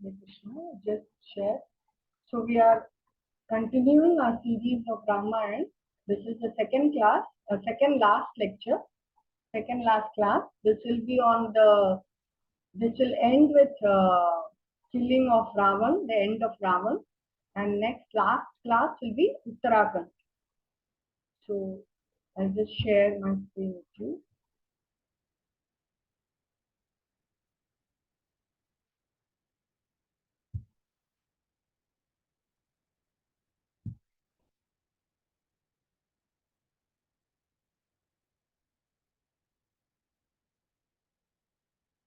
Hare Krishna, just share. So we are continuing our series of Ramayan. This is the second class, second last lecture, second last class. This will be on the. This will end with killing of Ravan, the end of Ravan, and next last class will be Uttarakhand. So I'll just share my screen with you.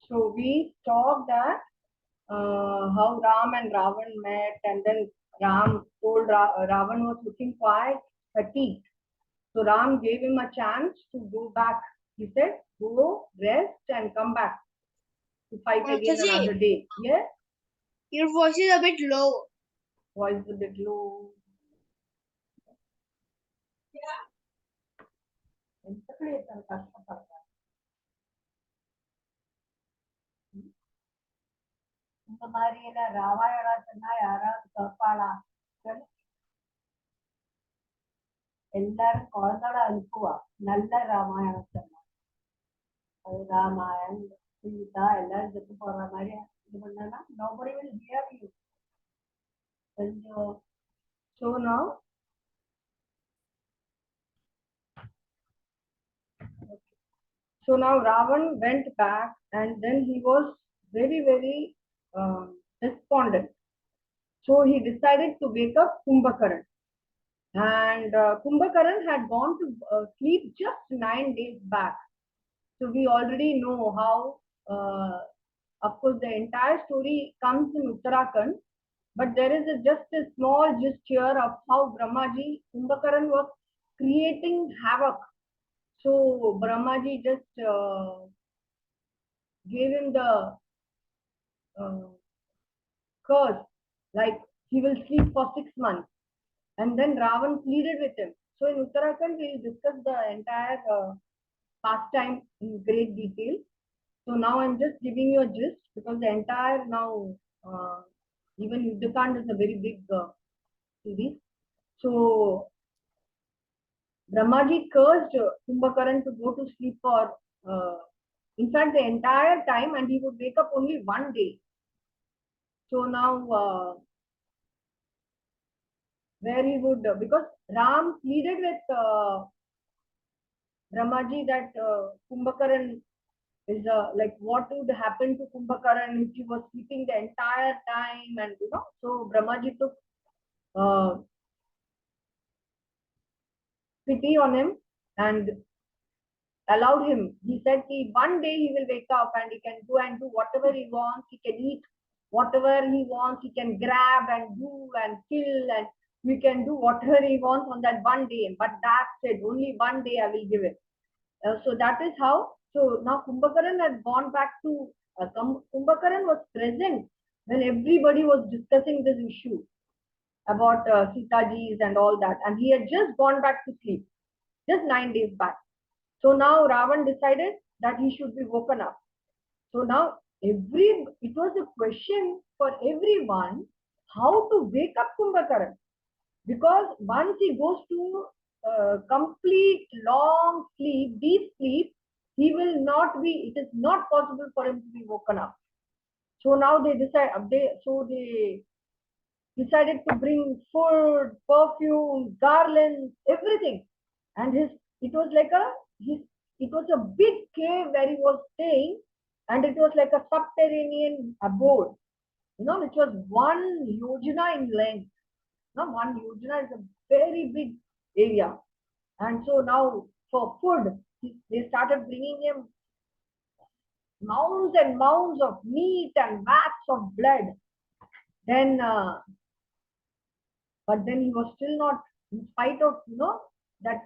So we talked that how Ram and Ravan met, and then Ram told Ravan was looking quite fatigued. So Ram gave him a chance to go back. He said, "Go rest and come back to fight again Mataji, another day." Yeah, your voice is a bit low. voice a bit low. இந்த மாதிரி எல்லாம் ராமாயணத்துனா யாராவது கேட்பாளா எல்லாரும் குழந்தையோட அனுப்புவா நல்ல ராமாயணத்தை அது ராமாயண் சீதா எல்லாரும் செத்து போடுற மாதிரி இது பண்ணா nobody will hear you. So now Ravan went back, and then he was very despondent. So he decided to wake up Kumbhakaran. And Kumbhakaran had gone to sleep just 9 days back. So we already know how, of course, the entire story comes in Uttarakhand, but there is just a small gist here of how Brahmaji, Kumbhakaran was creating havoc. So Brahmaji just gave him the curse, like he will sleep for 6 months. And then Ravan pleaded with him. So in Uttarakhand, we will discuss the entire pastime in great detail. So now I'm just giving you a gist because the entire now, even Yuddhakand is a very big series. So Brahmaji cursed Kumbhakaran to go to sleep for, in fact, the entire time, and he would wake up only one day. So now, where he would, because Ram pleaded with Brahmaji that Kumbhakaran is like what would happen to Kumbhakaran if he was sleeping the entire time, and so Brahmaji took pity on him and allowed him. He said one day he will wake up and he can go and do whatever he wants. He can eat whatever he wants. He can grab and do and kill, and we can do whatever he wants on that one day. But that's it. Only one day I will give it. So that is how. So now Kumbhakaran had gone back to. Kumbhakaran was present when everybody was discussing this issue about Sitaji's and all that, and he had just gone back to sleep, just 9 days back. So now Ravan decided that he should be woken up. So now it was a question for everyone how to wake up Kumbhakaran, because once he goes to complete long sleep, deep sleep, he will not be. It is not possible for him to be woken up. So now they decided to bring food, perfume, garlands, everything, and it was like it was a big cave where he was staying, and it was like a subterranean abode, which was 1 yojana in length. Now 1 yojana is a very big area, and so now for food, they started bringing him mounds and mounds of meat and vats of blood. Then but then he was still not, in spite of that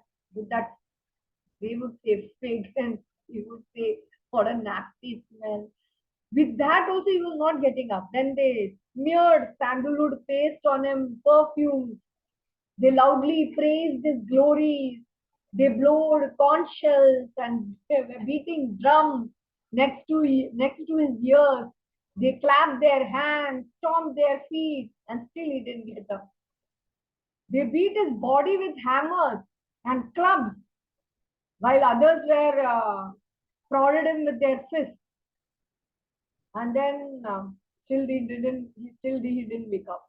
they would say fig, and he would say what a nasty smell. With that also he was not getting up. Then they smeared sandalwood paste on him, perfume. They loudly praised his glories. They blowed conch shells and they were beating drums next to his ears. They clapped their hands, stomped their feet, and still he didn't get up. They beat his body with hammers and clubs, while others were prodded him with their fists. And then he didn't wake up.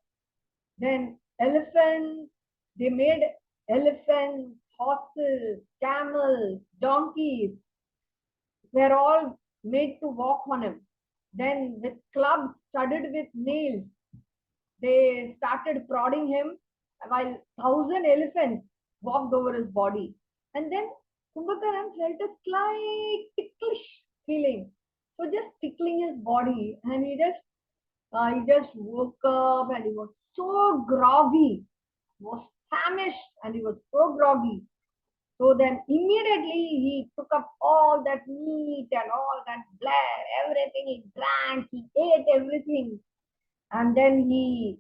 Then elephants, they made elephants, horses, camels, donkeys, were all made to walk on him. Then with clubs studded with nails, they started prodding him while 1,000 elephants walked over his body. And then Kumbhakaran felt a slight ticklish feeling. So just tickling his body, and he just woke up, and he was so groggy, was famished, and he was so groggy. So then immediately he took up all that meat and all that blood, everything he drank, he ate everything. And then he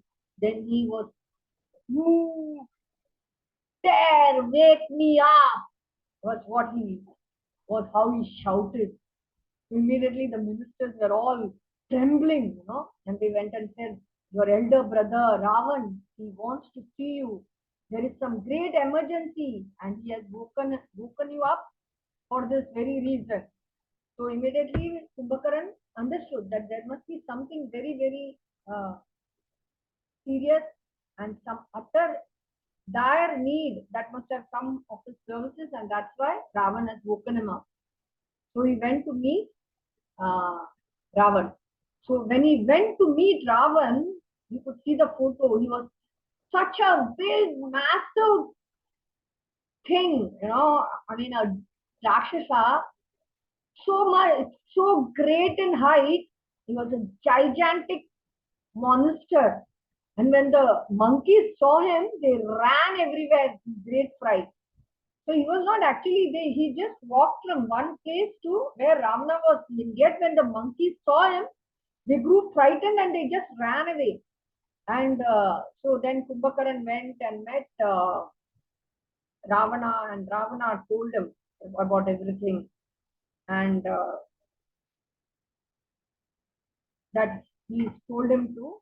was, you dare wake me up, was how he shouted. Immediately the ministers were all trembling, and they went and said, your elder brother Ravan, he wants to see you. There is some great emergency, and he has woken you up for this very reason. So immediately Kumbhakaran understood that there must be something very, very serious and some utter dire need that must have come of his services, and that's why Ravan has woken him up. So he went to meet uh, Ravan. So when he went to meet Ravan, you could see the photo. He was such a big, massive thing, I mean, a Rakshasa, so great in height. He was a gigantic monster. And when the monkeys saw him, they ran everywhere in great fright. So he was not actually there. He just walked from one place to where Ravana was. Yet when the monkeys saw him, they grew frightened and they just ran away. And so then Kumbhakaran went and met Ravana, and Ravana told him about everything, and that he told him to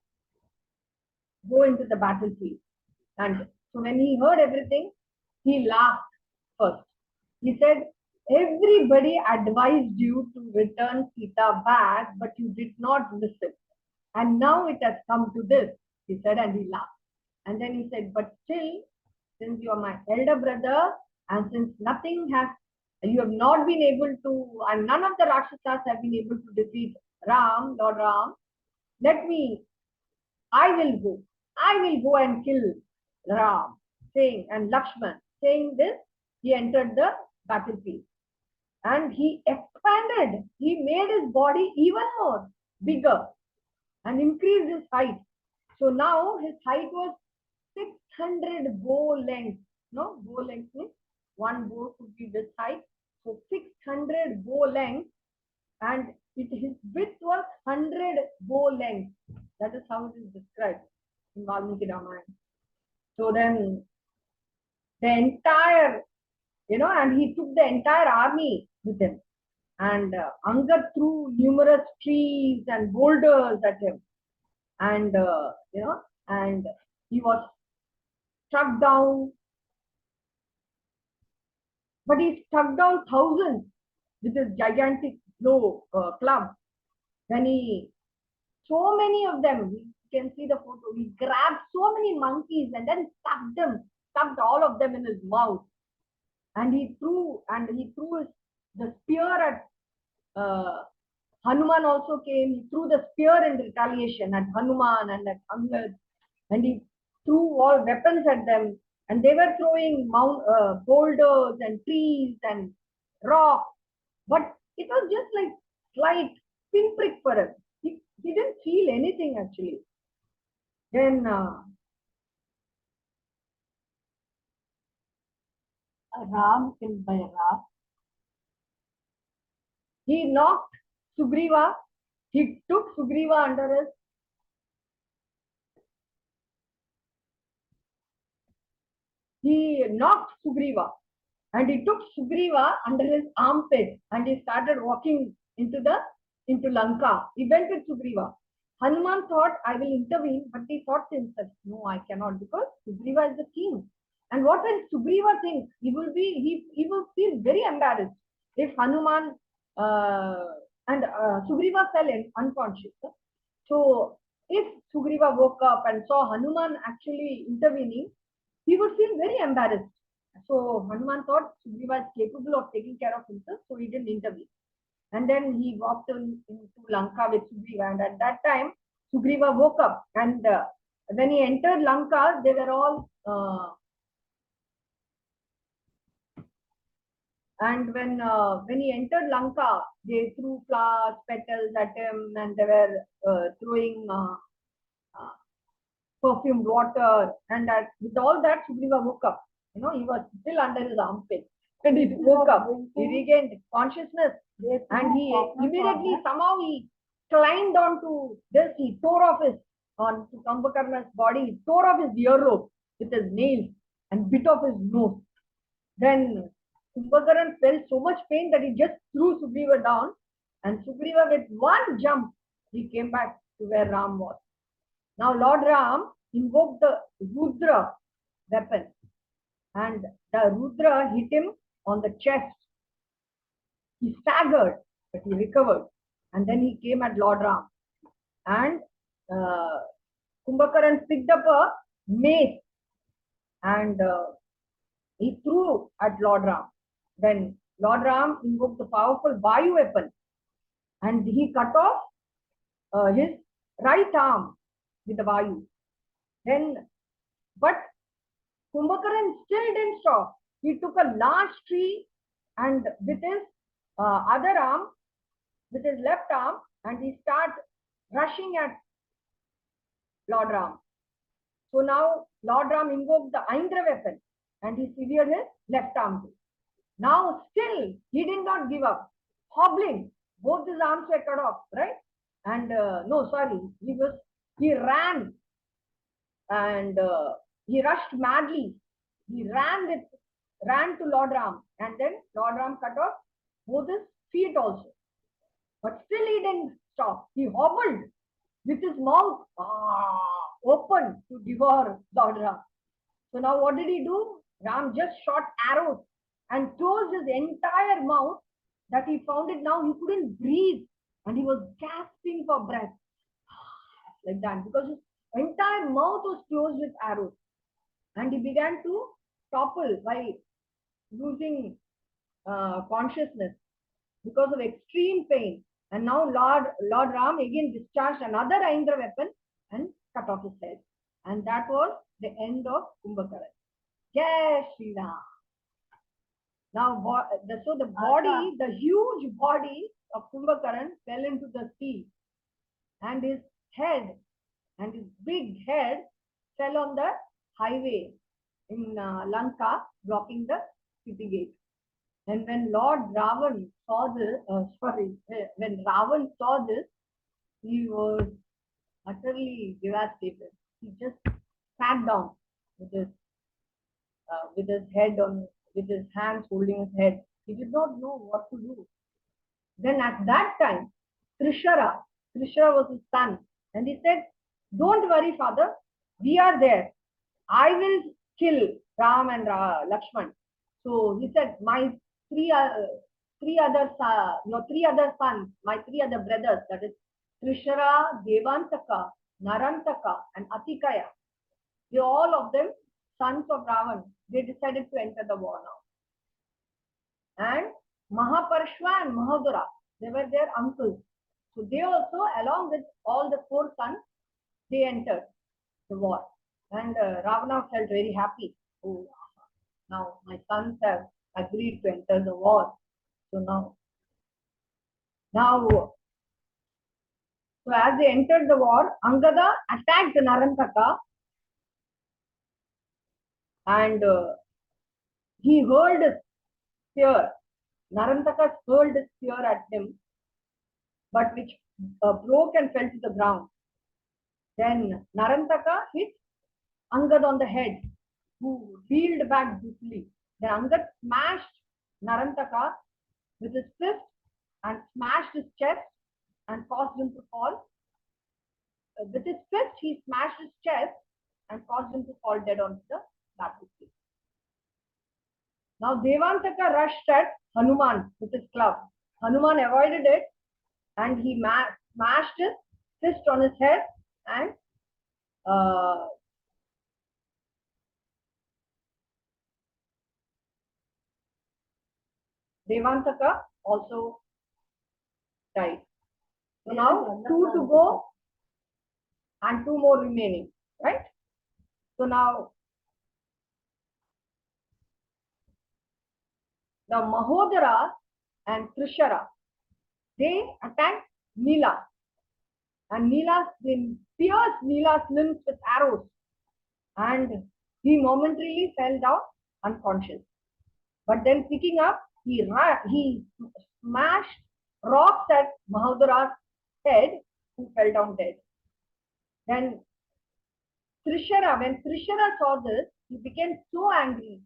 go into the battlefield. And so when he heard everything, he laughed first. He said, everybody advised you to return Sita back, but you did not listen. And now it has come to this, he said, and he laughed. And then he said, but still, since you are my elder brother, and since you have not been able to, and none of the Rakshasas have been able to defeat Lord Ram, I will go. I will go and kill Ram, and Lakshman. Saying this, he entered the battlefield. And he expanded. He made his body even more bigger and increased his height. So now his height was 600 bow length. No, bow length means one bow could be this height. So 600 bow length, and his width was 100 bow length. That is how it is described in Valmiki Ramayan. So then the entire, and he took the entire army with him. And Angad threw numerous trees and boulders at him. And, and he was struck down. But he struck down thousands with his gigantic club. Then so many of them, you can see the photo, he grabbed so many monkeys and then stuffed all of them in his mouth. And he threw the spear at Hanuman also came. He threw the spear in retaliation at Hanuman and at Angad, and he threw all weapons at them. And they were throwing boulders and trees and rocks, but it was just like slight pinprick for him. He didn't feel anything actually. Then Ram killed by Ram. He knocked Sugriva. He took Sugriva under his. He knocked Sugriva, and he took Sugriva under his armpit, and he started walking into Lanka. He went with Sugriva. Hanuman thought, I will intervene, but he thought to himself, no, I cannot, because Sugriva is the king. And what will Sugriva think? He will feel very embarrassed if Hanuman and Sugriva fell in unconscious. So if Sugriva woke up and saw Hanuman actually intervening, he would feel very embarrassed. So Hanuman thought Sugriva is capable of taking care of himself, so he didn't intervene. And then he walked into Lanka with Sugriva. And at that time, Sugriva woke up. And when he entered Lanka, they were all. And when he entered Lanka, they threw flowers, petals at him, and they were throwing uh, perfumed water. And that, with all that, Sugriva woke up. He was still under his armpit. And he woke up. He regained consciousness. And he immediately, somehow, he climbed onto this. He tore off onto Kumbhakarna's body. He tore off his earlobe with his nails and bit off his nose. Then Kumbhakarna felt so much pain that he just threw Sugriva down. And Sugriva, with one jump, he came back to where Ram was. Now Lord Ram invoked the Rudra weapon, and the Rudra hit him on the chest. He staggered, but he recovered. And then he came at Lord Ram. And Kumbhakarna picked up a mace and he threw at Lord Ram. Then Lord Ram invoked the powerful Vayu weapon and he cut off his right arm with the Vayu. But Kumbhakarna still didn't stop. He took a large tree and with his other arm, with his left arm, and he started rushing at Lord Ram. So now Lord Ram invoked the Indra weapon and he severed his left arm too. Now still he did not give up. Hobbling, both his arms were cut off, right? And he ran and he rushed madly. He ran to Lord Ram, and then Lord Ram cut off both his feet also. But still he didn't stop. He hobbled with his mouth open to devour Lord Ram. So now what did he do? Ram just shot arrows and closed his entire mouth that he found it now he couldn't breathe and he was gasping for breath like that because his entire mouth was closed with arrows and he began to topple by losing consciousness because of extreme pain. And now Lord Ram again discharged another Indra weapon and cut off his head. And that was the end of Kumbhakarna. Jai Shri Ram. Now, so the body, the huge body of Kumbhakarna fell into the sea, and his big head fell on the highway in Lanka, blocking the city gate. And when Ravan saw this, he was utterly devastated. He just sat down with his head with his hands holding his head. He did not know what to do. Then at that time, Krishna was his son, and he said, "Don't worry, father, we are there. I will kill Ram and Lakshman." So he said, "My three other sons, my three other brothers, that is Krishna, Devantaka, Narantaka, and Atikaya, they all of them sons of Ravan, they decided to enter the war now. And Mahaparshva and Mahadura, they were their uncles. So they also, along with all the four sons, they entered the war. And Ravana felt very happy. Oh, now my sons have agreed to enter the war. So so as they entered the war, Angada attacked Narantaka and he hurled his spear. Narantaka hurled his spear at him, but which broke and fell to the ground. Then Narantaka hit Angad on the head, who reeled back brutally. Then Angad smashed Narantaka with his fist and smashed his chest and caused him to fall with his fist, he smashed his chest and caused him to fall dead onto the battlefield. Now Devantaka rushed at Hanuman with his club. Hanuman avoided it and he smashed his fist on his head, and Devantaka also died. So now 2 to go and 2 more remaining, right? So now the Mahodara and Trishara, they attacked Nila, and they pierced Nila's limbs with arrows, and he momentarily fell down unconscious. But then picking up, he smashed rocks at Mahodara's head, who fell down dead. Then Trishara, when Trishara saw this, he became so angry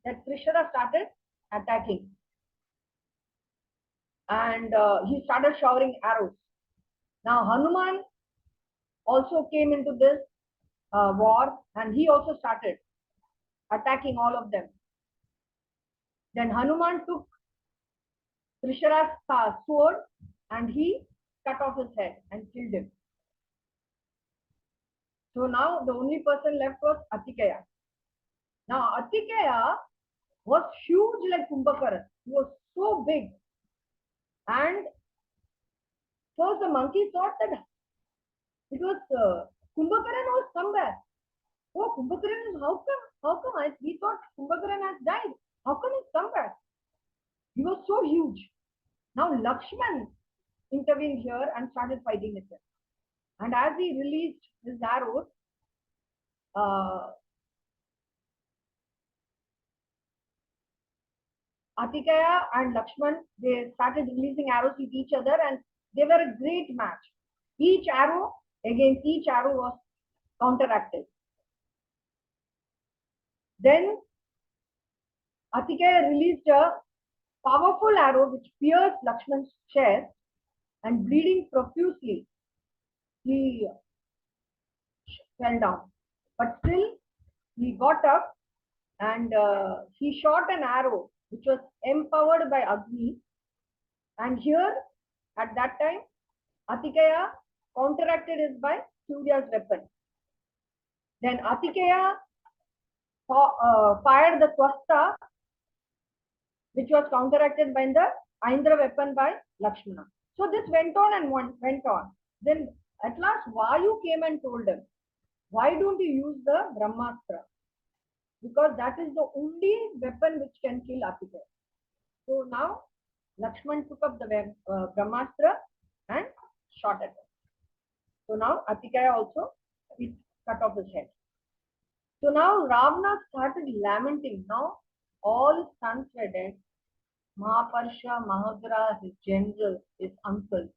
that Trishara started attacking. And he started showering arrows. Now Hanuman also came into this war, and he also started attacking all of them. Then Hanuman took Trishara's sword and he cut off his head and killed him. So now the only person left was Atikeya. Now Atikeya was huge like Kumbhakaran. He was so big. And first the monkey thought that it was Kumbhakaran was somewhere. Oh, Kumbhakaran is how come? We thought Kumbhakaran has died. How come he's somewhere? He was so huge. Now Lakshman intervened here and started fighting with him. And as he released his arrows, Atikeya and Lakshman, they started releasing arrows with each other, and they were a great match. Each arrow against each arrow was counteracted. Then Atikeya released a powerful arrow which pierced Lakshman's chest, and bleeding profusely, he fell down. But still, he got up and he shot an arrow which was empowered by Agni. And here, at that time, Atikeya counteracted it by Surya's weapon. Then Atikeya fired the Twasta, which was counteracted by the Indra weapon by Lakshmana. So this went on and went on. Then at last Vayu came and told him, why don't you use the Brahmastra? Because that is the only weapon which can kill Atikeya. So now Lakshman took up the Brahmastra and shot at him. So now Atikeya also cut off his head. So now Ravana started lamenting. Now all his sons were dead. Mahaparsha, Mahodara, his generals, his uncles,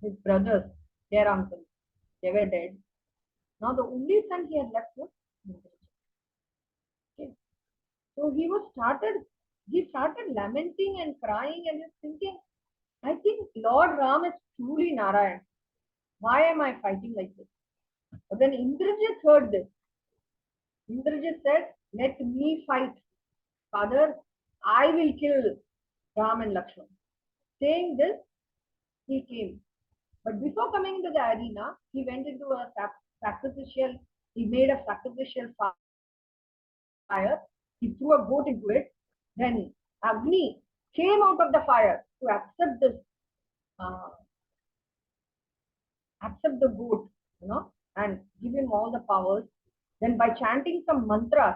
his brothers, their uncles, they were dead. Now the only son he had left was Indrajit. Okay. So he started lamenting and crying and just thinking, I think Lord Ram is truly Narayan. Why am I fighting like this? But then Indrajit heard this. Indrajit said, let me fight. Father, I will kill Ram and Lakshman. Saying this, he came. But before coming into the arena, he went into a he made a sacrificial fire. He threw a goat into it. Then Agni came out of the fire to accept the goat, and give him all the powers. Then by chanting some mantras,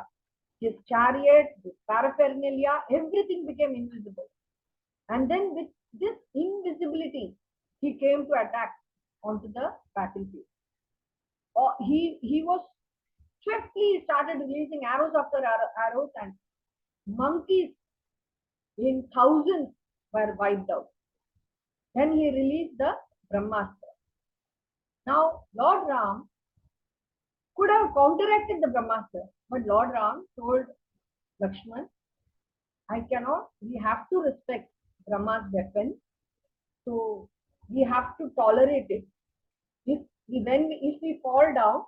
his chariot, his paraphernalia, everything became invisible. And then with this invisibility, he came to attack onto the battlefield. He was swiftly started releasing arrows after arrows, and monkeys in thousands were wiped out. Then he released the Brahmastra. Now Lord Ram could have counteracted the Brahmastra, but Lord Ram told Lakshman, I cannot, we have to respect Brahma's weapon, so we have to tolerate it. His if we fall down,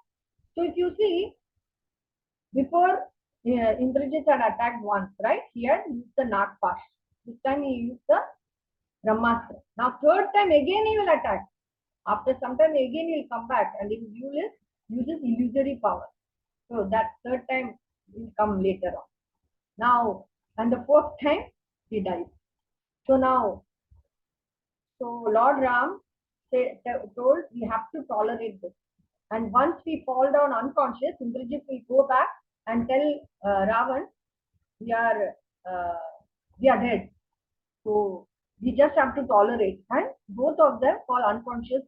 so if you see, before Indrajit had attacked once, right? He had used the Nagpash. This time he used the Brahmastra. Now third time again he will attack. After some time again he will come back and he will uses illusory power. So that third time will come later on. Now, and the fourth time he dies. So now, so Lord Ram told we have to tolerate this. And once we fall down unconscious, Indrajit will go back and tell Ravan, we are uh, dead. So we just have to tolerate. And both of them fall unconscious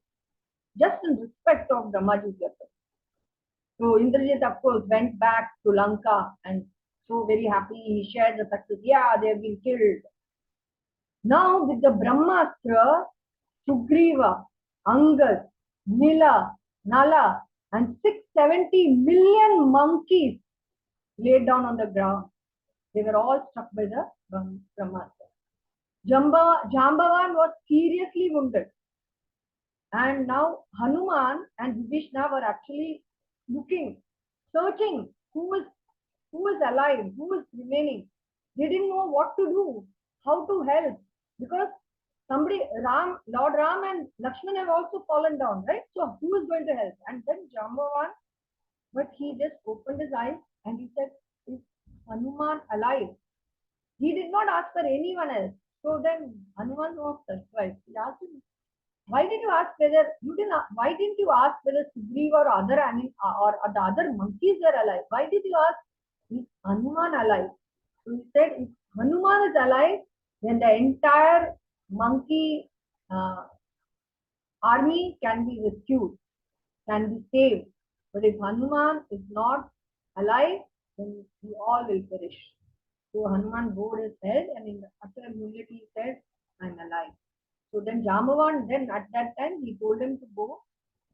just in respect of Brahmaji's weapon. So Indrajit, of course, went back to Lanka and so very happy he shared the success. Yeah, they have been killed. Now with the Brahmastra, Sugriva, Angad, Nila, Nala, and 670 million monkeys laid down on the ground. They were all struck by the Brahmastra. Jambavan was seriously wounded. And now Hanuman and Vibhishna were actually looking, searching who is alive, who is remaining. They didn't know what to do, how to help, because Lord Ram and Lakshman have also fallen down, right? So who is going to help? And then Jambavan, but he just opened his eyes and he said, is Hanuman alive? He did not ask for anyone else. So then Hanuman was surprised. He asked him, why did you ask whether you didn't? Why didn't you ask whether Sugriva or other or the other monkeys were alive? Why did you ask, is Hanuman alive? So he said, if Hanuman is alive, then the entire monkey army can be rescued, can be saved. But if Hanuman is not alive, then we all will perish. So Hanuman bowed his head and in utter humility said, I'm alive. So then Jambavan, then at that time, he told him to go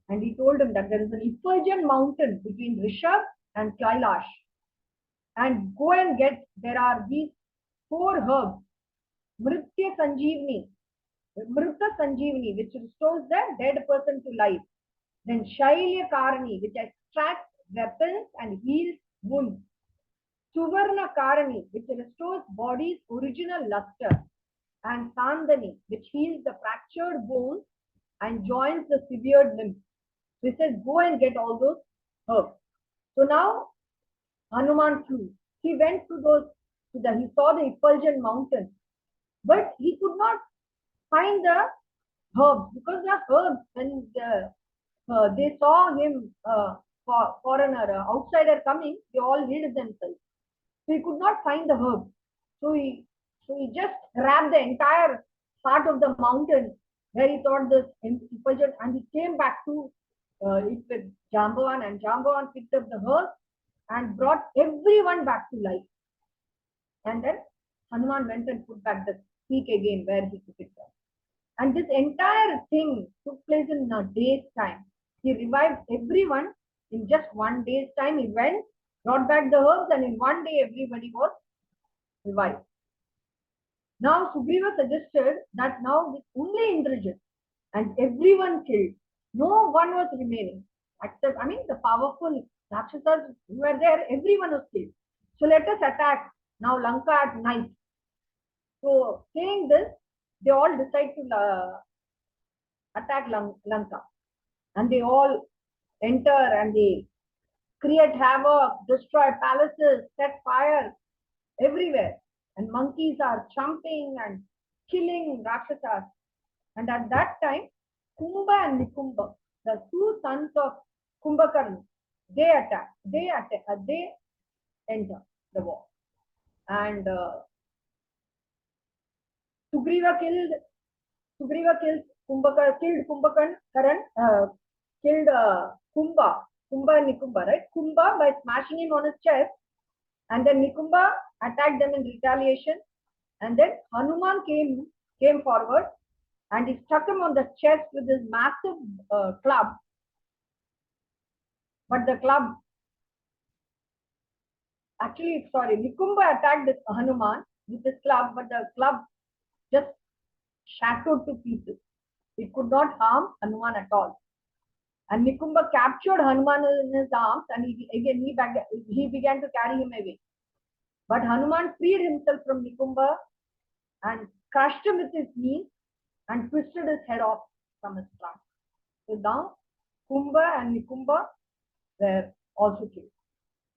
and he told him that there is an effulgent mountain between Rishabh and Kailash. And go and there are these 4 herbs, Mritya Sanjeevani, which restores the dead person to life. Then Shailya Karani, which extracts weapons and heals wounds. Suvarna Karani, which restores body's original luster. And Sandani, which heals the fractured bones and joins the severed limbs. So he says, go and get all those herbs. So now Hanuman flew. He went to he saw the effulgent mountain, but he could not find the herbs because the herbs, when they saw him, foreigner, outsider coming, they all hid themselves. So he could not find the herbs. So he just grabbed the entire part of the mountain where he thought this effulgent, and he came back to it with Jambavan, and Jambavan picked up the herbs and brought everyone back to life. And then Hanuman went and put back the peak again where he took it from. And this entire thing took place in a day's time. He revived everyone in just 1 day's time. He went, brought back the herbs, and in 1 day everybody was revived. Now Sugriva suggested that now with only Indrajit and everyone killed, no one was remaining. Except, the powerful Rakshasas who were there, everyone was killed. So let us attack now Lanka at night. So saying this, they all decide to attack Lanka. And they all enter and they create havoc, destroy palaces, set fire everywhere. And monkeys are jumping and killing Rakshasas. And at that time, Kumbha and Nikumba, the 2 sons of Kumbhakarna, they attack. They enter the war. And Sugriva kills Kumbhakarna, killed Kumbha and Nikumba, right? Kumbha by smashing him on his chest, and then Nikumba attacked them in retaliation. And then Hanuman came forward and he struck him on the chest with his massive club. But the club, Nikumba attacked Hanuman with his club, but the club just shattered to pieces. It could not harm Hanuman at all. And Nikumba captured Hanuman in his arms, and he began to carry him away. But Hanuman freed himself from Nikumba and crushed him with his knees and twisted his head off from his trunk. So now Kumbha and Nikumba were also killed.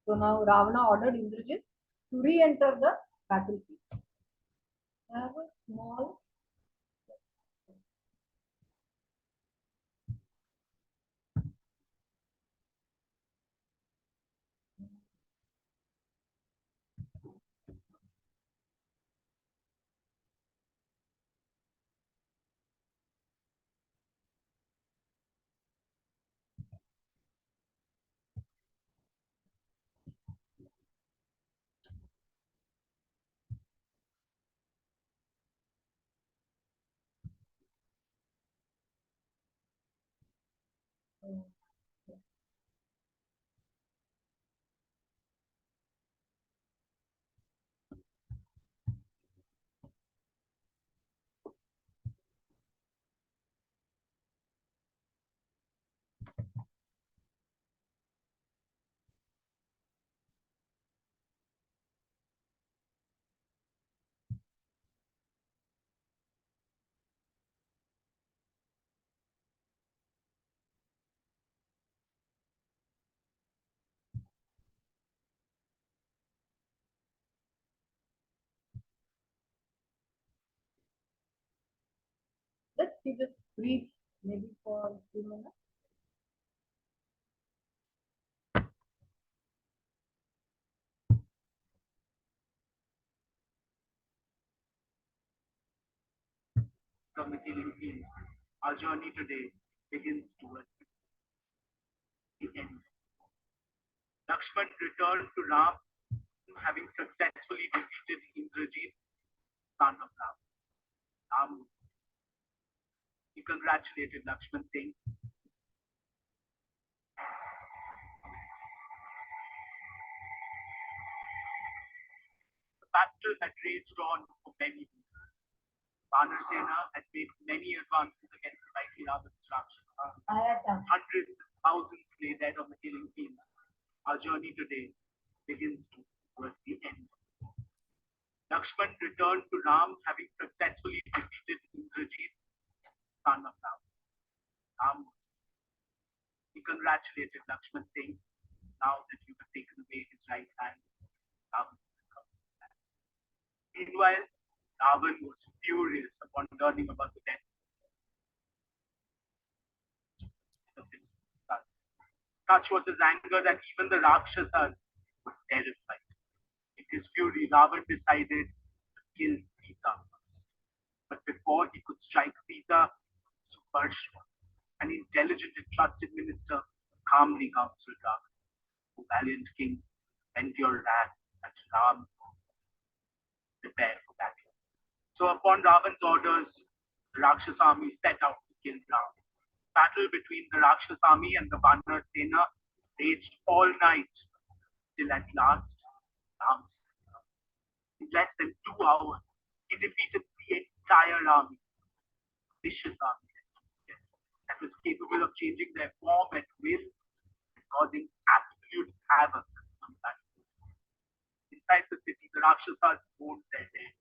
So now Ravana ordered Indrajit to re-enter the battlefield. I have a small let's keep this brief maybe for a few minutes. From the killing field, our journey today begins towards the end. Lakshman returned to Ram, having successfully defeated Indrajit, son of Ram. He congratulated Lakshman, saying, the battle had raged on for many weeks. Sena had made many advances against the mighty Ravan's Rakshasa. Hundreds of thousands lay dead on the killing field. Our journey today begins towards the end. Lakshman returned to Ram, having successfully defeated Indrajit, son of Ram. He congratulated Lakshman, saying, now that you have taken away his right hand, Ram will come back. Meanwhile, Ravan was furious upon learning about the death of his son. Such was his anger that even the Rakshasas were terrified. In his fury, Ravan decided to kill Sita. But before he could strike Sita, Suparshva, an intelligent and trusted minister, calmly counseled Ravan, "O valiant king, vent your wrath at Ram, prepare for battle." So upon Ravan's orders, the Rakshasa army set out to kill Ram. Battle between the Rakshasa army and the Vanar Sena raged all night till at last Ram. In less than 2 hours, he defeated the entire army, vicious army that was capable of changing their form at will and causing absolute havoc on the battlefield. Inside the city, the Rakshasas mourned their dead.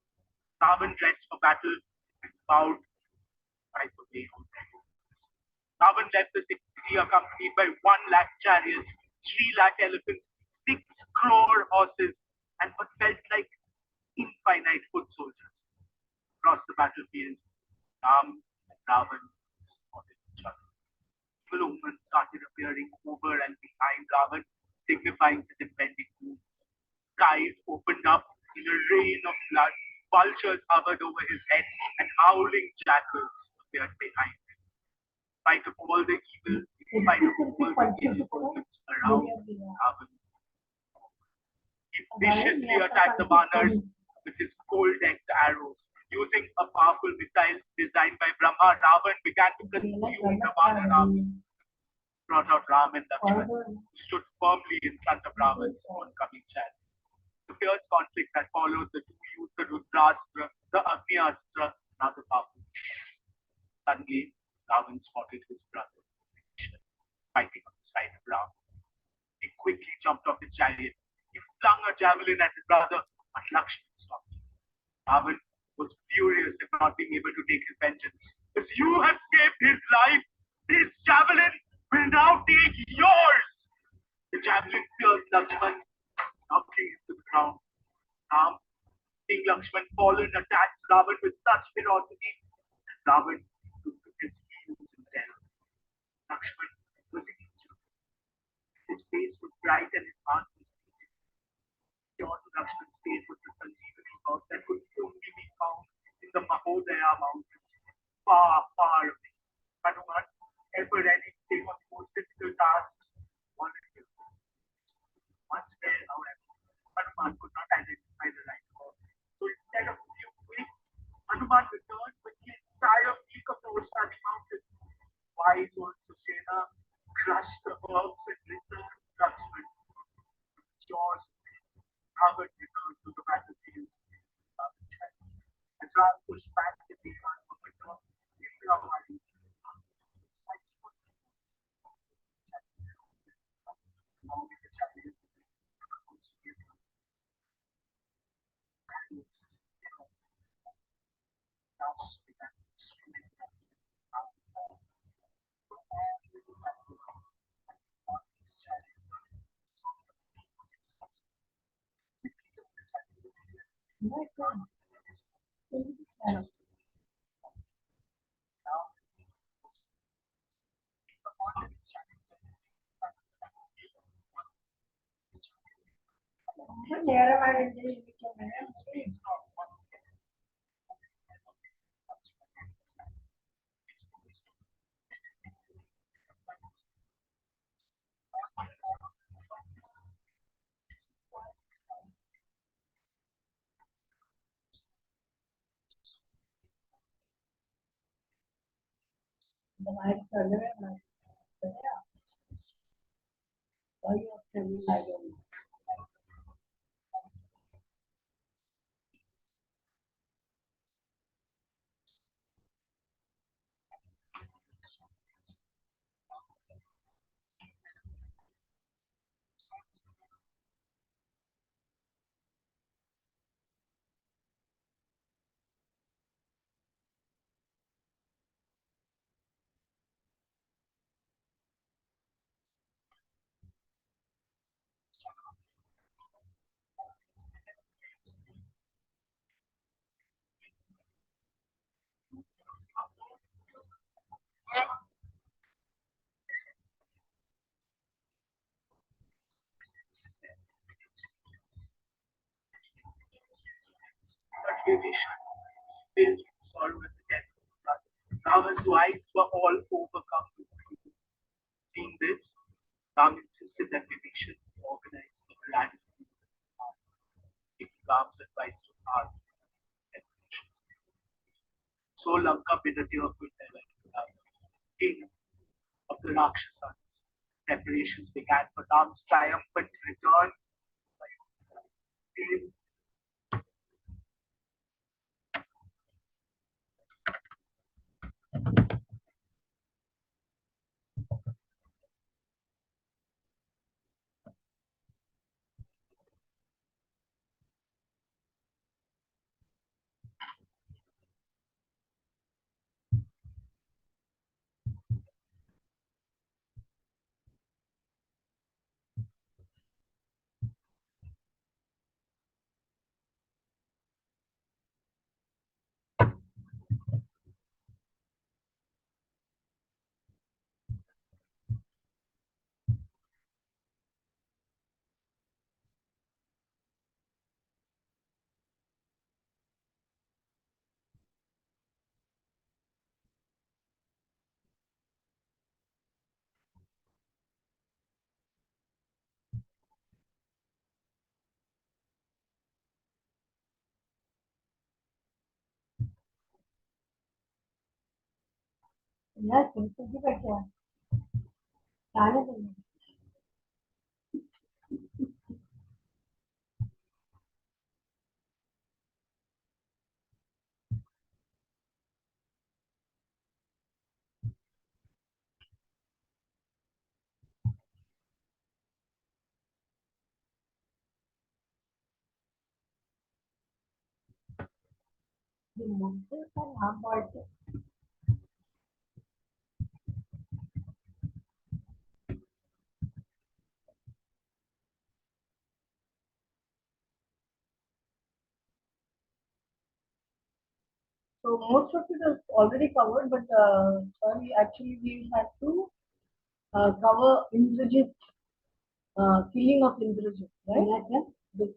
Ravan dressed for battle and bowed by the way of their homes. Ravan left the city accompanied by 1 lakh chariots, 3 lakh elephants, 6 crore horses, and what felt like infinite foot soldiers. Across the battlefield, Ram and Ravan spotted each other. Evil omens started appearing over and behind Ravan, signifying his impending doom. Skies opened up in a rain of blood. Vultures hovered over his head, and howling jackals appeared behind him. In spite of all the evil, in spite of all the ill omens around Ravan, he viciously attacked the Vanars with his cold-edged arrows. Using a powerful missile designed by Brahma, Ravan began to consume the Vanar army. Brought out Ram and Lakshman, who stood firmly in front of Ravan's oncoming chariot. The fierce conflict that followed, the two used the Rudrastra, the Agnyastra, rather powerful. Suddenly, Ravan spotted his brother. fighting on the side of Ram. He quickly jumped off his chariot. He flung a javelin at his brother, but Lakshman stopped him. Ravan was furious at not being able to take his vengeance. If you have saved his life, this javelin will now take yours. The javelin pierced Lakshman, knocking him to the ground. Ram, seeing Lakshman fallen, attacked Ravan with such ferocity that Ravan took to his heels in terror. Lakshman was injured. His face was bright and his heart was beating. Beyond Lakshman's face was the Sanjeevani house that could only be found in the Mahodaya mountains, far, far away. Hanuman, ever ready to take on the most difficult tasks, wanted to go. Once there, however, Hanuman could not identify the right horse. So instead of moving quick, Hanuman returned with the entire peak of the Ostani mountain. Wise old Susena crushed the herbs and returned Lakshman. Jaws Ravan returned to the battlefield. As Ram pushed back the demon from the top, Imravali My God. Yeah. നേരമായിട്ട് the night survey, why you are telling like but Vibhishan, filled with sorrow at the death of his brother. Ravan's wives were all overcome with grief. Seeing this, Ram insisted that Vibhishan organize a grand funeral. Taking Ram's advice to heart, and so Lanka bid a tearful farewell to Ravan, king of the Rakshasas. Preparations began for Ram's triumphant return. yeah, simple बैठे जाने देंगे The Muslims are not also. So most of it is already covered, but sorry, actually we had to cover Indrajit, killing of Indrajit, right? Yeah. This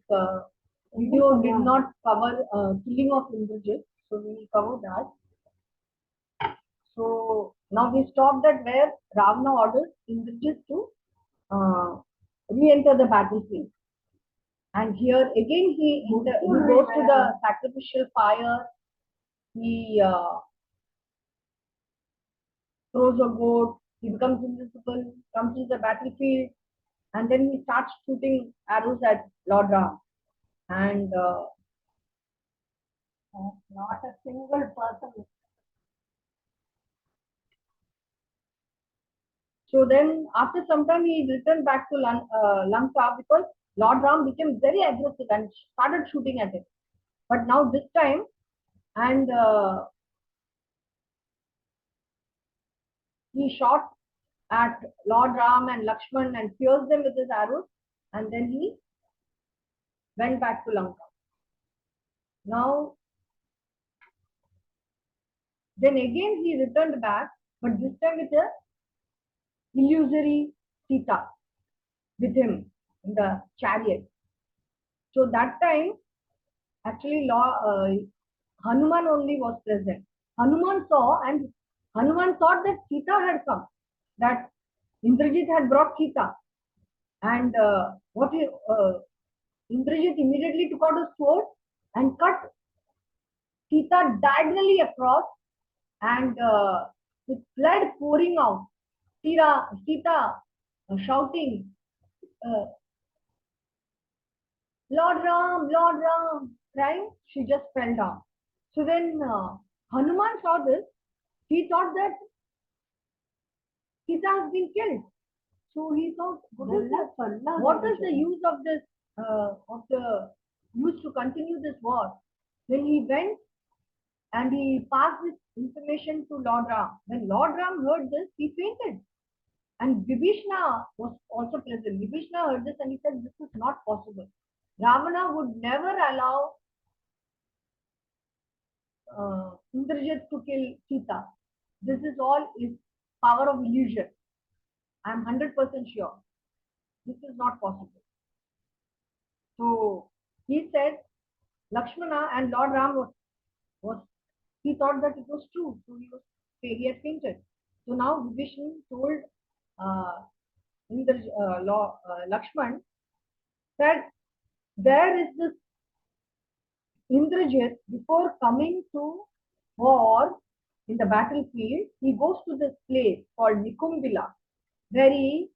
video did not cover killing of Indrajit, so we will cover that. So now we stopped at where Ravana orders Indrajit to re-enter the battlefield. And here again he goes to the sacrificial fire. He throws a goat. He becomes invisible, comes to the battlefield, and then he starts shooting arrows at Lord Ram. And not a single person. So then, after some time, he returned back to Lanka because Lord Ram became very aggressive and started shooting at him. But now this time, and he shot at Lord Ram and Lakshman and pierced them with his arrows, and then he went back to Lanka. Now, then again he returned back, but this time with a illusory Sita with him in the chariot. So that time, actually, Hanuman only was present. Hanuman saw, and Hanuman thought that Sita had come, that Indrajit had brought Sita. And Indrajit immediately took out a sword and cut Sita diagonally across, and with blood pouring out. Sita shouting, uh, Lord Ram, crying, she just fell down. So when Hanuman saw this, he thought that Sita has been killed. So he thought, what is the use of this, use to continue this war? Then he went and he passed this information to Lord Ram. When Lord Ram heard this, he fainted. And Vibhishna was also present. Vibhishna heard this and he said, this is not possible. Ravana would never allow Indrajit to kill Sita. This is all is power of illusion. I'm 100% sure. This is not possible. So he said, Lakshmana and Lord Ram was he thought that it was true. So he had fainted. So now Vibhishna told uh, Lakshman that there is this Indrajit, before coming to war in the battlefield, he goes to this place called Nikumbila, where he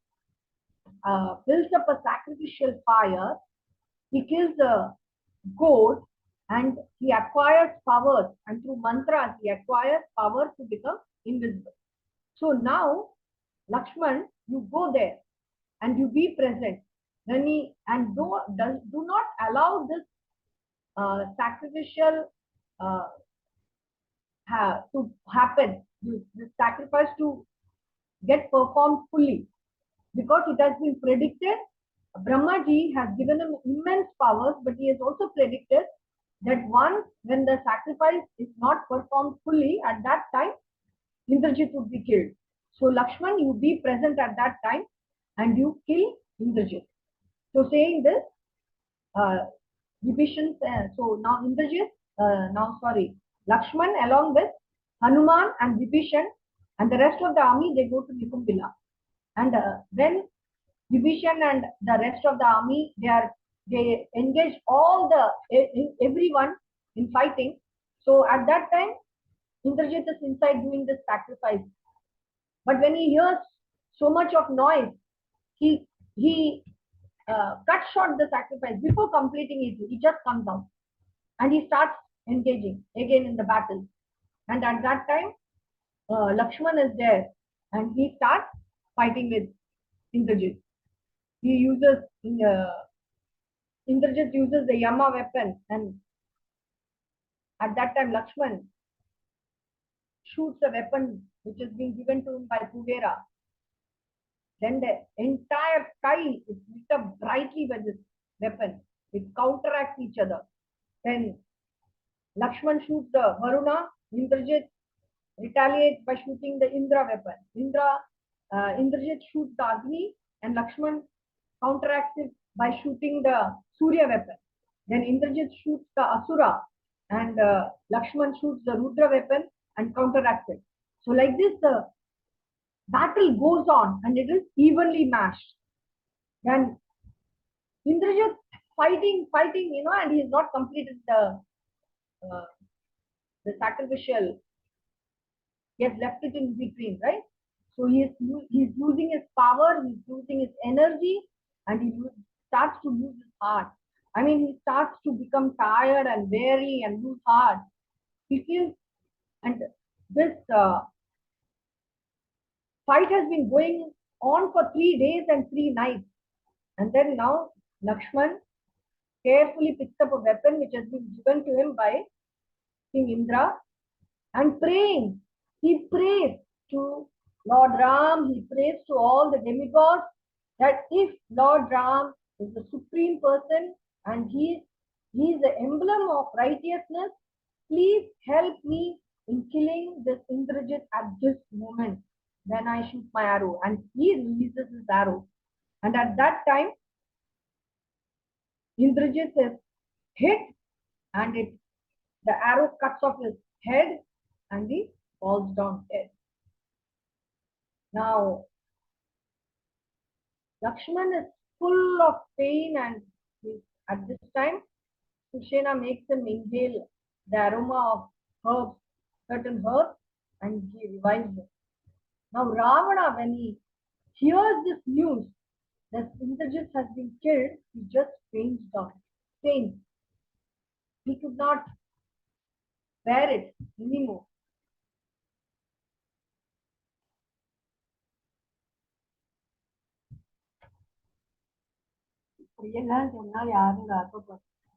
builds up a sacrificial fire. He kills a goat and he acquires powers, and through mantras he acquires power to become invisible. So now, Lakshman, you go there and you be present. Then do not allow this sacrificial to happen, this sacrifice to get performed fully, because it has been predicted. Brahmaji has given him immense powers, but he has also predicted that once when the sacrifice is not performed fully, at that time Indrajit would be killed. So Lakshman, you be present at that time and you kill Indrajit. So saying this, Vibhishan, so now Indrajit, Lakshman along with Hanuman and Vibhishan and the rest of the army, they go to Nikumbila. And when Vibhishan and the rest of the army, they engage everyone in fighting. So at that time, Indrajit is inside doing this sacrifice. But when he hears so much of noise, he cut short the sacrifice before completing it. He just comes out and he starts engaging again in the battle. And at that time, Lakshman is there and he starts fighting with Indrajit. He uses Indrajit uses the Yama weapon and At that time, Lakshman shoots a weapon which is being given to him by Kuvera. Then the entire sky is lit up brightly by this weapon. It counteracts each other. Then Lakshman shoots the Varuna. Indrajit retaliates by shooting the Indra weapon. Indrajit shoots the Agni, and Lakshman counteracts it by shooting the Surya weapon. Then Indrajit shoots the Asura, and Lakshman shoots the Rudra weapon and counteracts it. So like this, the battle goes on, and it is evenly matched. Then Indrajit fighting, and he has not completed uh, the sacrificial. He has left it in between, right? So he's losing his power, he's losing his energy, and starts to lose his heart. I mean, he starts to become tired and weary and lose heart. He feels, and this fight has been going on for 3 days and 3 nights. And then now Lakshman carefully picks up a weapon which has been given to him by King Indra and praying. He prays to Lord Ram, he prays to all the demigods that if Lord Ram is the supreme person and he is the emblem of righteousness, please help me in killing this Indrajit at this moment. Then I shoot my arrow, and he releases his arrow. And at that time, Indrajit is hit, and the arrow cuts off his head, and he falls down dead. Now, Lakshman is full of pain, and at this time, Krishna makes him inhale the aroma of certain herbs, and he revives him. Now, Ravana, when he hears this news that Indrajit has been killed, he just faints down. Faints. He could not bear it anymore.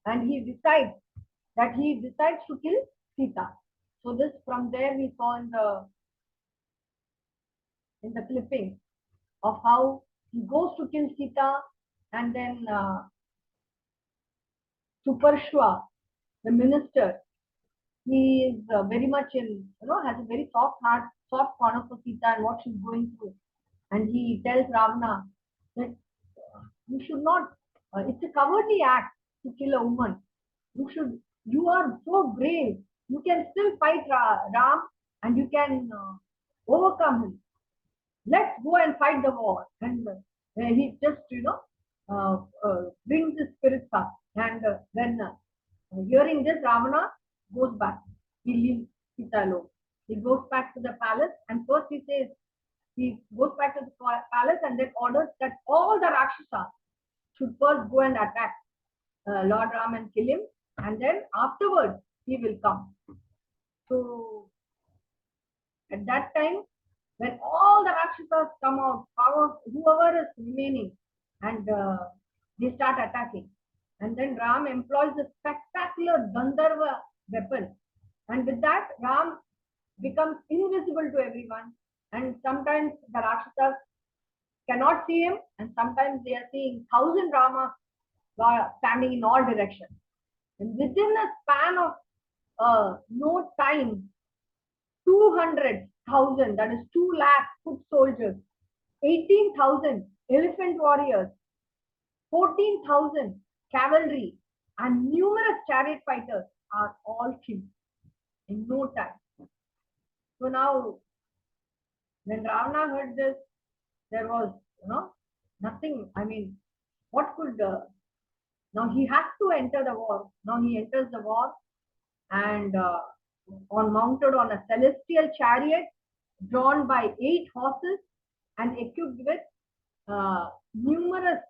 And he decides to kill Sita. So this from there we saw in the clipping of how he goes to kill Sita, and then Suparshva, the minister, he is very much has a very soft heart, soft corner for Sita and what she's going through. And he tells Ravana that you should not, it's a cowardly act to kill a woman. You are so brave. You can still fight Ram, and you can overcome him. Let's go and fight the war. And he just, brings his spirits up. And then hearing this, Ravana goes back. He leaves Sita alone. He goes back to the palace, and first he goes back to the palace and then orders that all the Rakshasas should first go and attack Lord Ram and kill him, and then afterwards he will come. So at that time, when all the Rakshasas come out, whoever is remaining, and they start attacking. And then Ram employs a spectacular Gandharva weapon. And with that, Ram becomes invisible to everyone. And sometimes the Rakshasas cannot see him, and sometimes they are seeing 1,000 Ramas standing in all directions. And within a span of no time, 200,000, that is 2 lakh foot soldiers, 18,000 elephant warriors, 14,000 cavalry, and numerous chariot fighters are all killed in no time. So now, when Ravana heard this, there was, nothing. I mean, what could, now he has to enter the war. Now he enters the war, and mounted on a celestial chariot drawn by 8 horses and equipped with numerous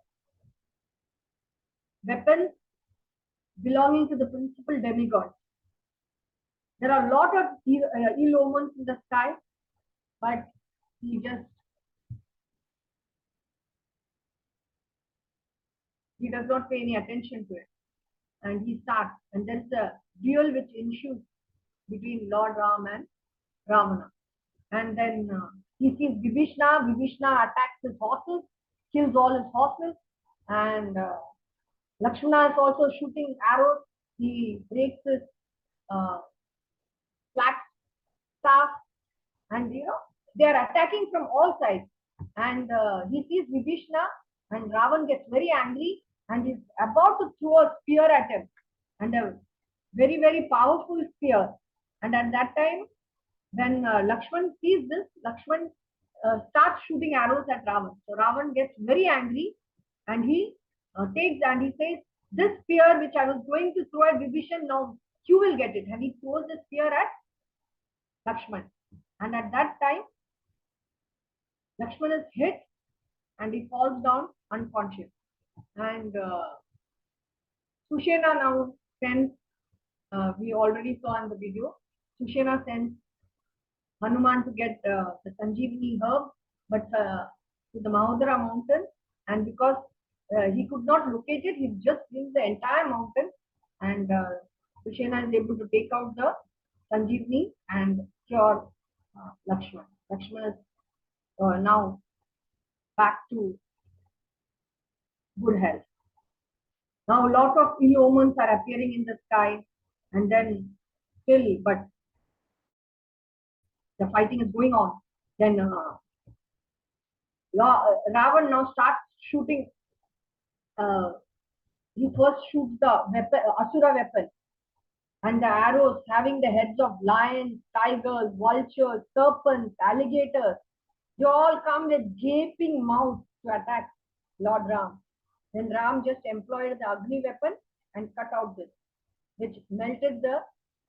weapons belonging to the principal demigods. There are a lot of ill omens in the sky, but he does not pay any attention to it. And he starts, and there's a duel which ensues between Lord Ram and Ravana. And then he sees Vibhishna. Vibhishna attacks his horses, kills all his horses, and Lakshmana is also shooting arrows. He breaks his flat staff, and they are attacking from all sides. And he sees Vibhishna, and Ravan gets very angry, and he's about to throw a spear at him, and a very, very powerful spear. And at that time, when Lakshman sees this, Lakshman starts shooting arrows at Ravan. So Ravan gets very angry, and he takes and he says, "This spear which I was going to throw at Vibhishan, now you will get it." And he throws the spear at Lakshman. And at that time, Lakshman is hit and he falls down unconscious. And Sushena now sends, we already saw in the video, Sushena sends Hanuman to get the Sanjeevani herb, but to the Mahodara mountain. And because he could not locate it, he just brings the entire mountain. And Sushena is able to take out the Sanjeevani and cure Lakshman. Lakshman is now back to good health. Now a lot of ill omens are appearing in the sky, and then still, but the fighting is going on. Then Ravan now starts shooting. He first shoots the weapon, Asura weapon, and the arrows having the heads of lions, tigers, vultures, serpents, alligators. They all come with gaping mouths to attack Lord Ram. Then Ram just employed the Agni weapon and cut out this, which melted the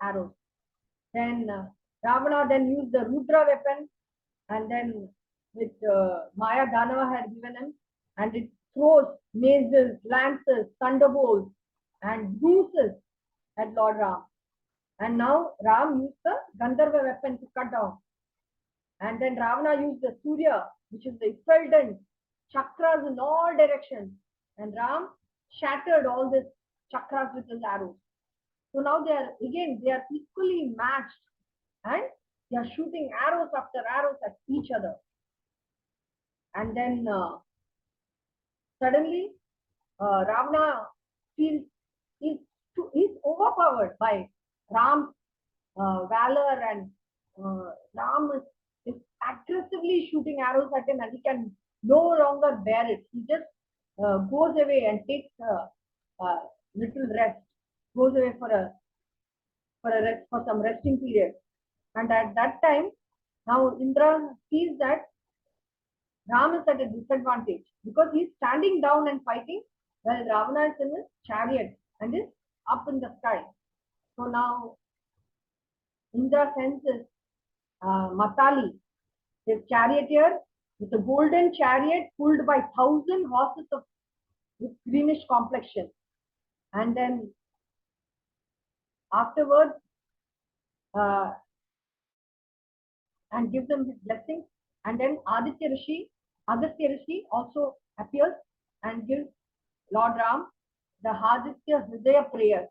arrows. Then Ravana then used the Rudra weapon, and then with Maya Danava had given him, and it throws mazes, lances, thunderbolts, and nooses at Lord Ram. And now Ram used the Gandharva weapon to cut down. And then Ravana used the Surya, which is the effulgent chakras in all directions. And Ram shattered all these chakras with his arrows. So now they are equally matched, and they are shooting arrows after arrows at each other. And then suddenly Ravana feels he's overpowered by Ram's valor, and Ram is aggressively shooting arrows at him, and he can no longer bear it. He just goes away and takes a little rest, goes away for some resting period. And at that time, now Indra sees that Ram is at a disadvantage because he's standing down and fighting while Ravana is in his chariot and is up in the sky. So now Indra sends his Matali, his charioteer, with a golden chariot pulled by 1,000 horses with greenish complexion. And then afterwards, and gives them his blessing. And then Agastya Rishi also appears and gives Lord Ram the Agastya Hridaya prayer.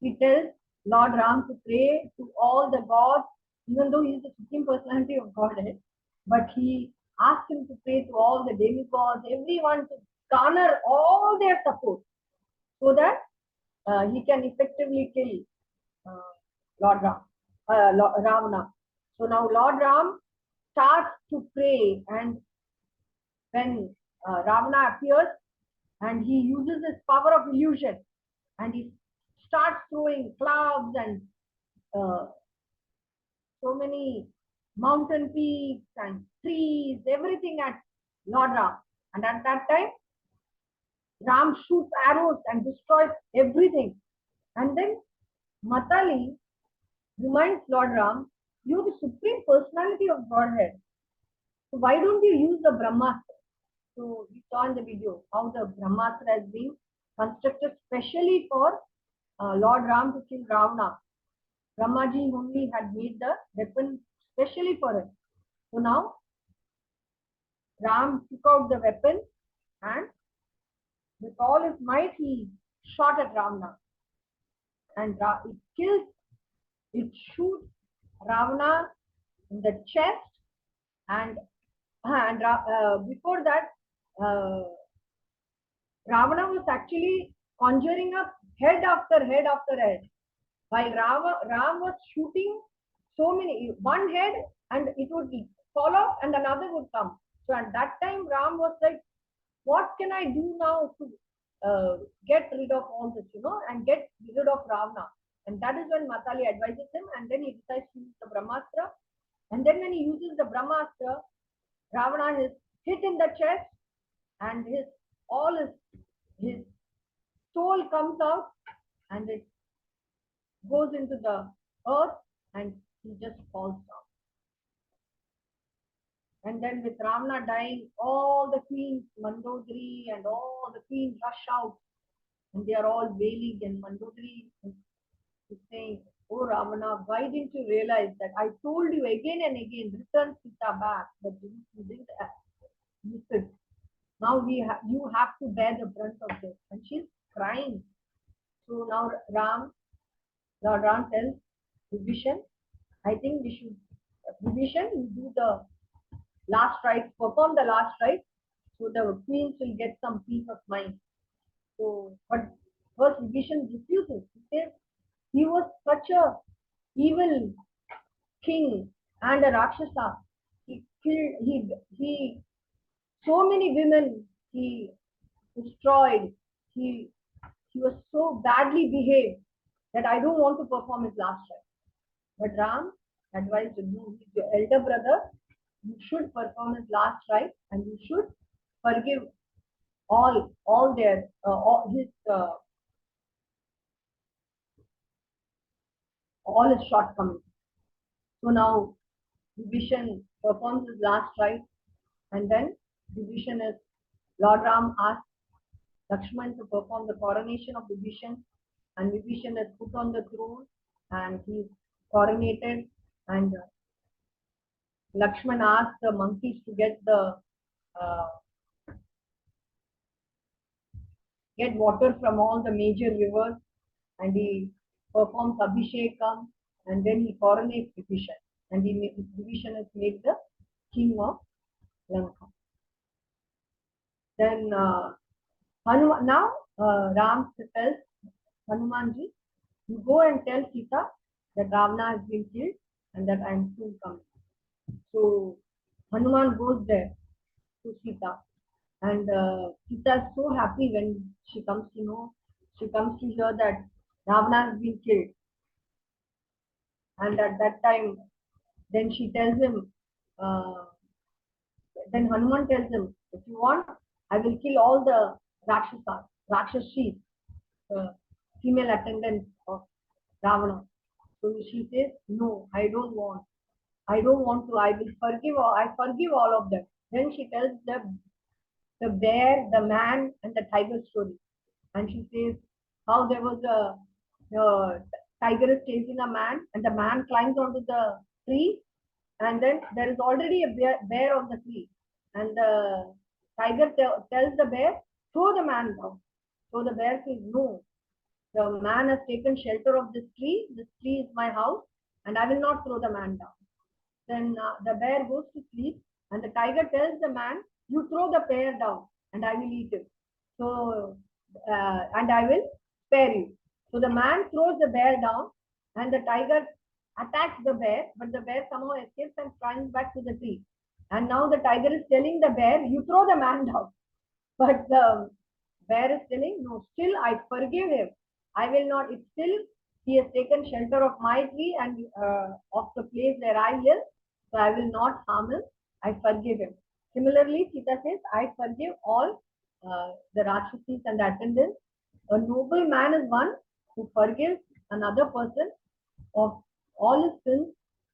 He tells Lord Ram to pray to all the gods, even though he is the Supreme Personality of Godhead, but he asks him to pray to all the demigods, everyone, to garner all their support so that he can effectively kill Lord Ravana. So now Lord Ram starts to pray, and when Ravana appears, and he uses his power of illusion, and he starts throwing clouds and so many mountain peaks and trees, everything at Lord Ram. And at that time, Ram shoots arrows and destroys everything. And then Matali reminds Lord Ram, you're the Supreme Personality of Godhead. So why don't you use the Brahmastra? So we saw in the video how the Brahmastra has been constructed specially for Lord Ram to kill Ravana. Brahmaji only had made the weapon specially for it. So now Ram took out the weapon, and with all his might he shot at Ravana. and it shoots Ravana in the chest, and before that, Ravana was actually conjuring up head after head after head, while Ram was shooting so many, one head, and it would fall off and another would come. So at that time, Ram was like, what can I do now to get rid of all this, and get rid of Ravana? And that is when Matali advises him, and then he decides to use the Brahmastra. And then when he uses the Brahmastra, Ravana is hit in the chest, and his soul comes out, and it goes into the earth, and he just falls down. And then with Ravana dying, all the queens, Mandodari and all the queens rush out, and they are all wailing, and Mandodari is saying, "Oh Ravana, why didn't you realize that I told you again and again, return Sita back, but you didn't listen. Now you have to bear the brunt of this." And she's crying. So now Lord Ram tells Vibhishan, I think we should, Vibhishan, you do the last rites, perform the last rites, so the queens will get some peace of mind. So, but first Vibhishan refuses. He says he was such a evil king and a Rakshasa. He killed, so many women he destroyed. He, he was so badly behaved that I don't want to perform his last rite. But Ram advised him, no, he's your elder brother. You should perform his last rite, and you should forgive all their all his shortcomings. So now Vibhishan performs his last rite, and then Vibhishan is Lord Ram asks Lakshman to perform the coronation of Vibhishan, and Vibhishan is put on the throne, and he's coronated, and Lakshman asks the monkeys to uh, get water from all the major rivers, and he performs Abhishekam, and then he coronates Vibhishan, and Vibhishan is made the king of Lanka. Then now Ram tells Hanumanji, you go and tell Sita that Ravana has been killed and that I am soon coming. So Hanuman goes there to Sita, and Sita is so happy when she comes to hear that Ravana has been killed. And at that time, then she tells him, uh, then Hanuman tells him, if you want, I will kill all the Rakshashis, female attendants of Ravana. So she says, no, I don't want. I don't want to. I will forgive. I forgive all of them. Then she tells the bear, the man, and the tiger story. And she says how there was a tiger is chasing a man, and the man climbs onto the tree, and then there is already a bear on the tree, and the tiger tells the bear, throw the man down. So the bear says, no, the man has taken shelter of this tree. This tree is my house, and I will not throw the man down. Then the bear goes to sleep, and the tiger tells the man, you throw the bear down, and I will eat it. So, and I will spare you. So the man throws the bear down, and the tiger attacks the bear, but the bear somehow escapes and climbs back to the tree. And now the tiger is telling the bear, you throw the man down. But the bear is telling, no, still I forgive him. I will not, it's still, he has taken shelter of my tree and of the place where I live. So I will not harm him. I forgive him. Similarly, Sita says, I forgive all the Rakshasis and the attendants. A noble man is one who forgives another person of all his sins,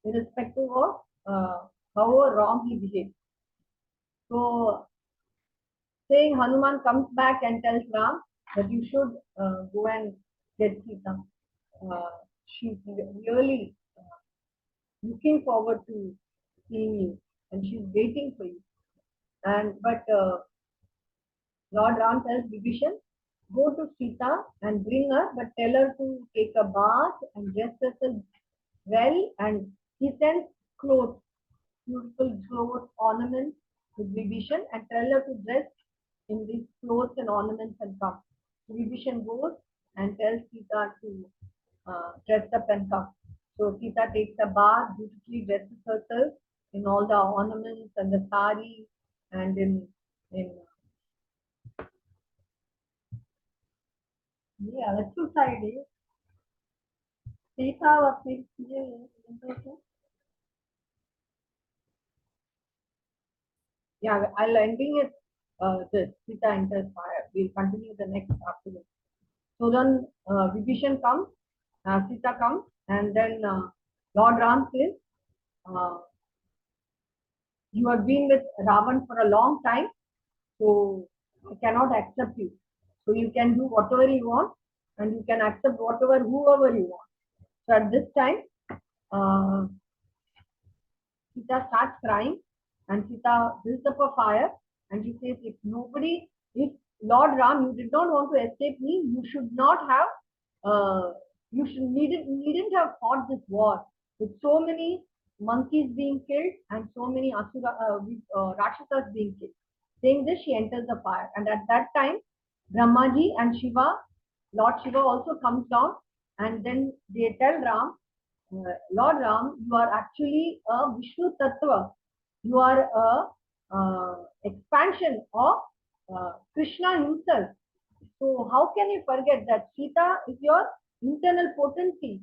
irrespective of how wrong he behaves. So, saying Hanuman comes back and tells Ram that you should go and get Sita. She's really looking forward to seeing you, and she's waiting for you. And but Lord Ram tells Vibhishan go to Sita and bring her, but tell her to take a bath and dress herself well. And he sends clothes, beautiful clothes, ornaments with Vibhishan, and tell her to dress in these clothes and ornaments and come. So Vibhishan goes and tells Sita to dress up and come. So Sita takes a bath, beautifully dresses herself in all the ornaments and the sari and in yeah, let's side. Sita was yeah, I'll ending it this Sita enters fire. We'll continue the next afternoon. So then Vibhishan comes, Sita comes, and then Lord Ram says, uh, you have been with Ravan for a long time, so I cannot accept you. So you can do whatever you want, and you can accept whatever whoever you want. So at this time, uh, Sita starts crying, and Sita builds up a fire, and she says, if Lord Ram, you did not want to escape me, you should not have, needn't have fought this war with so many monkeys being killed and so many Rakshasas being killed. Saying this, she enters the fire, and at that time, Brahmaji and Shiva, Lord Shiva also comes down, and then they tell Ram, Lord Ram, you are actually a Vishnu Tattva. You are a expansion of Krishna himself. So how can you forget that Sita is your internal potency?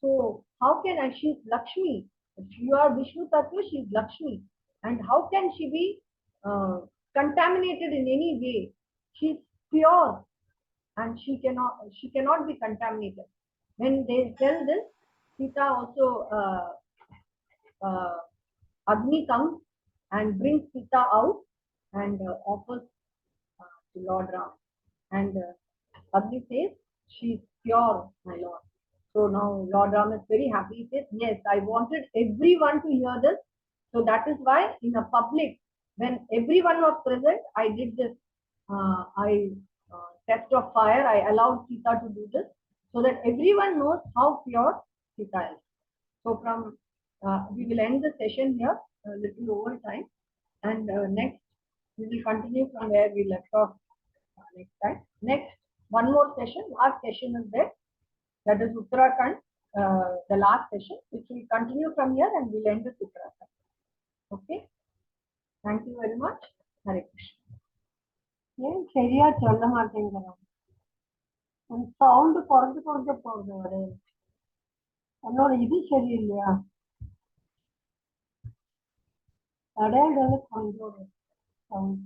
So how can I? She's Lakshmi. If you are Vishnu Tattva, she's Lakshmi. And how can she be contaminated in any way? She's pure and she cannot be contaminated. When they tell this, Sita also uh, Agni comes and brings Sita out and offers to Lord Ram. And Agni says, she's pure, my Lord. So now Lord Ram is very happy. He says, yes, I wanted everyone to hear this. So that is why in a public, when everyone was present, I did this. I test of fire. I allowed Sita to do this so that everyone knows how pure Sita is. So from we will end the session here a little over time, and next we will continue from where we left off next time. Next, one more session, last session is there. That is Uttarakhand, the last session, which will continue from here and we'll end with Uttarakhand. Okay. Thank you very much. Hare Krishna. ஏன் சரியா சொல்ல மாட்டேங்கிறான் sound குறைஞ்சு குறைஞ்ச போகுது ஒரு என்னோட இது சரியில்லையா அடையாள கொஞ்சம் சவுண்ட்